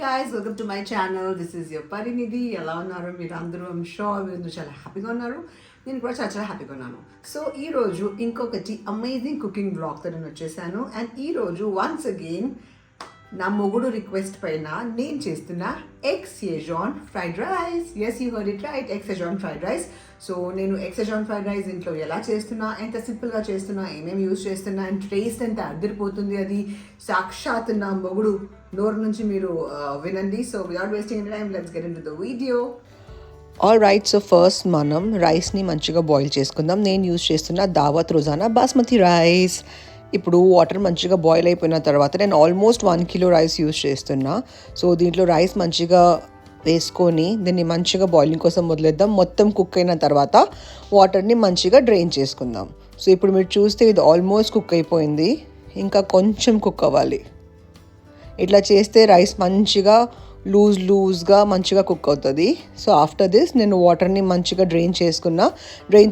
guys, welcome to my channel. This is your Parinidhi. ఎలా ఉన్నారు మీరు అందరూ? ఐమ్ షూర్ మీరు చాలా హ్యాపీగా ఉన్నారు. నేను కూడా చాలా హ్యాపీగా ఉన్నాను. సో ఈరోజు ఇంకొకటి అమేజింగ్ కుకింగ్ బ్లాగ్తో నేను వచ్చేసాను. అండ్ ఈరోజు వన్స్ అగైన్ నా మొగుడు రిక్వెస్ట్ పైన నేను చేస్తున్న egg Schezwan fried rice. Yes, you heard it right, egg Schezwan fried rice. So నేను ఎగ్ సెజాన్ ఫ్రైడ్ రైస్ ఇంట్లో ఎలా చేస్తున్నా, ఎంత సింపుల్గా చేస్తున్నా, ఏమేమి యూజ్ చేస్తున్నా, అండ్ టేస్ట్ ఎంత అదిరిపోతుంది అది సాక్షాత్ నా మొగుడు నోరు నుంచి మీరు వినండి. So without wasting any time, let's get into the video. All right, so first మనం రైస్ని మంచిగా బాయిల్ చేసుకుందాం. నేను యూజ్ చేస్తున్న దావత్ రోజానా బాస్మతి రైస్. ఇప్పుడు వాటర్ మంచిగా బాయిల్ అయిపోయిన తర్వాత నేను ఆల్మోస్ట్ 1 కిలో రైస్ యూజ్ చేస్తున్నా. సో దీంట్లో రైస్ మంచిగా వేసుకొని దీన్ని మంచిగా బాయిలింగ్ కోసం వదిలేద్దాం. మొత్తం కుక్ అయిన తర్వాత వాటర్ని మంచిగా డ్రైన్ చేసుకుందాం. సో ఇప్పుడు మీరు చూస్తే ఇది ఆల్మోస్ట్ కుక్ అయిపోయింది, ఇంకా కొంచెం కుక్ అవ్వాలి. ఇట్లా చేస్తే రైస్ మంచిగా లూజ్గా మంచిగా కుక్ అవుతుంది. సో ఆఫ్టర్ దిస్ నేను వాటర్ని మంచిగా డ్రైన్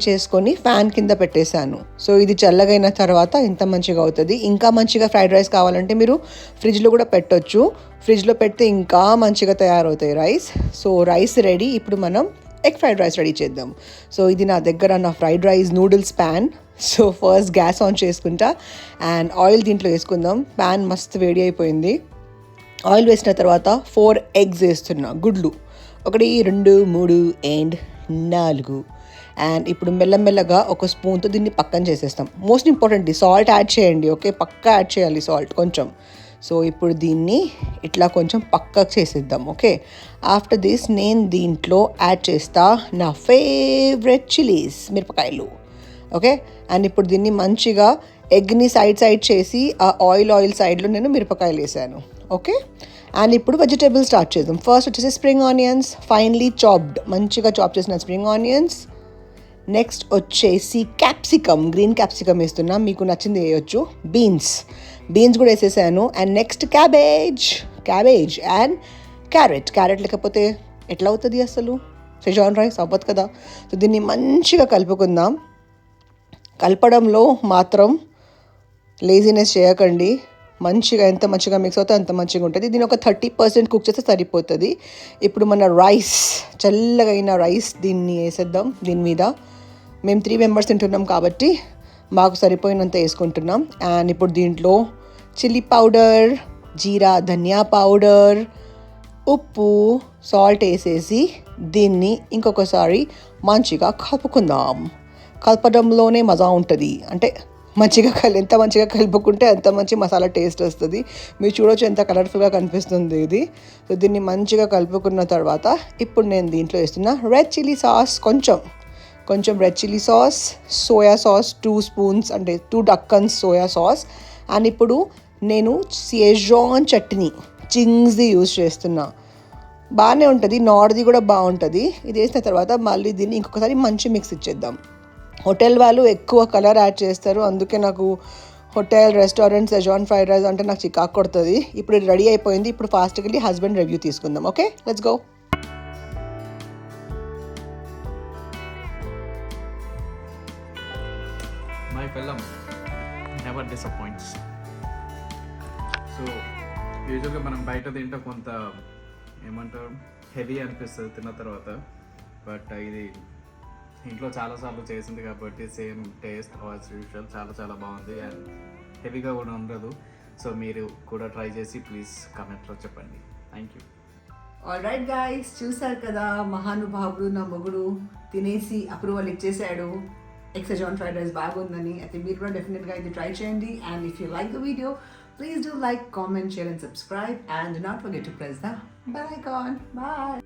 చేసుకొని ఫ్యాన్ కింద పెట్టేశాను. సో ఇది చల్లగైన తర్వాత ఇంత మంచిగా అవుతుంది. ఇంకా మంచిగా ఫ్రైడ్ రైస్ కావాలంటే మీరు ఫ్రిడ్జ్లో కూడా పెట్టొచ్చు. ఫ్రిడ్జ్లో పెడితే ఇంకా మంచిగా తయారవుతాయి రైస్. So rice ready. ఇప్పుడు మనం ఎగ్ ఫ్రైడ్ రైస్ రెడీ చేద్దాం. సో ఇది నా దగ్గర నా fried rice noodles pan. So first gas on చేసుకుంటా అండ్ ఆయిల్ దీంట్లో వేసుకుందాం. ప్యాన్ మస్తు వేడి అయిపోయింది. ఆయిల్ వేసిన తర్వాత 4 ఎగ్స్ వేస్తున్నా, గుడ్లు 1 2 3 అండ్ 4. అండ్ ఇప్పుడు మెల్లమెల్లగా ఒక స్పూన్తో దీన్ని పక్కన చేసేస్తాం. మోస్ట్ ఇంపార్టెంట్ సాల్ట్ యాడ్ చేయండి, ఓకే? పక్కా యాడ్ చేయాలి సాల్ట్ కొంచెం. సో ఇప్పుడు దీన్ని ఇట్లా కొంచెం పక్కకు చేసేద్దాం, ఓకే? ఆఫ్టర్ దిస్ నేను దీంట్లో యాడ్ చేస్తా నా ఫేవరెట్ చిల్లీస్, మిరపకాయలు, ఓకే? అండ్ ఇప్పుడు దీన్ని మంచిగా ఎగ్ని సైడ్ చేసి ఆ ఆయిల్ సైడ్లో నేను మిరపకాయలు వేసాను, ఓకే? అండ్ ఇప్పుడు వెజిటేబుల్స్ స్టార్ట్ చేద్దాం. ఫస్ట్ వచ్చేసి స్ప్రింగ్ ఆనియన్స్, ఫైన్లీ చాప్డ్, మంచిగా చాప్ చేసిన స్ప్రింగ్ ఆనియన్స్. నెక్స్ట్ వచ్చేసి క్యాప్సికమ్, గ్రీన్ క్యాప్సికమ్ వేస్తున్నా, మీకు నచ్చింది వేయొచ్చు. బీన్స్ కూడా వేసేసాను. And next cabbage and carrot లేకపోతే ఎట్లా అవుతుంది అసలు సెజాన్ రైస్? అవ్వదు కదా. సో దీన్ని మంచిగా కలుపుకుందాం. కలపడంలో మాత్రం లేజినెస్ చేయకండి. ఎంత మంచిగా మిక్స్ అవుతే అంత మంచిగా ఉంటుంది. దీన్ని ఒక 30% కుక్ చేస్తే సరిపోతుంది. ఇప్పుడు మన రైస్, చల్లగా అయిన రైస్ దీన్ని వేసేద్దాం. దీని మీద మేము 3 మెంబర్స్ తింటున్నాం కాబట్టి మాకు సరిపోయినంత వేసుకుంటున్నాం. అండ్ ఇప్పుడు దీంట్లో చిల్లీ పౌడర్, జీరా ధనియా పౌడర్, ఉప్పు, సాల్ట్ వేసేసి దీన్ని ఇంకొకసారి మంచిగా కలుపుకుందాం. కలపడంలోనే మజా ఉంటుంది. అంటే ఎంత మంచిగా కలుపుకుంటే అంత మంచి మసాలా టేస్ట్ వస్తుంది. మీరు చూడొచ్చు ఎంత కలర్ఫుల్గా కనిపిస్తుంది ఇది. సో దీన్ని మంచిగా కలుపుకున్న తర్వాత ఇప్పుడు నేను దీంట్లో వేస్తున్న రెడ్ చిల్లీ సాస్, కొంచెం red chilli sauce, soya sauce 2 spoons, అంటే 2 డక్కన్స్ సోయా సాస్. అండ్ ఇప్పుడు నేను సెజాన్ చట్నీ చింగ్స్ది యూజ్ చేస్తున్నా. బాగానే ఉంటుంది, నార్ది కూడా బాగుంటుంది. ఇది వేసిన తర్వాత మళ్ళీ దీన్ని ఇంకొకసారి మంచి మిక్స్ ఇచ్చేద్దాం. హోటల్ వాళ్ళు ఎక్కువ కలర్ యాడ్ చేస్తారు, అందుకే నాకు హోటల్ రెస్టారెంట్ సెజాన్ ఫ్రైడ్ రైస్ అంటే నాకు చికాకు కొడుతుంది. ఇప్పుడు ఇది రెడీ అయిపోయింది. ఇప్పుడు ఫాస్ట్గా వెళ్ళి హస్బెండ్ రివ్యూ తీసుకుందాం, okay? Let's go. My film never disappoints. So యూజువల్గా మనం బయట తింటే కొంత ఏమంటారు హెవీ అనిపిస్తుంది తిన్న తర్వాత. బట్ ఇది ఇంట్లో చాలాసార్లు చేసింది కాబట్టి సేమ్ టేస్ట్ యాజ్ యూజువల్ చాలా బాగుంది. అండ్ హెవీగా కూడా ఉండదు. సో మీరు కూడా ట్రై చేసి ప్లీజ్ కమెంట్లో చెప్పండి. Thank you. All right guys, చూసారు కదా మహానుభావుడు నా మొగుడు తినేసి అప్రూవల్ ఇచ్చేసాడు. ఎగ్ సెజాన్ ఫ్రైడ్ రైస్ బాగుందని. అయితే మీరు కూడా డెఫినెట్గా ఇది ట్రై చేయండి. And if you like the video, please do like, comment, share and subscribe, and do not forget to press the bell icon. Bye.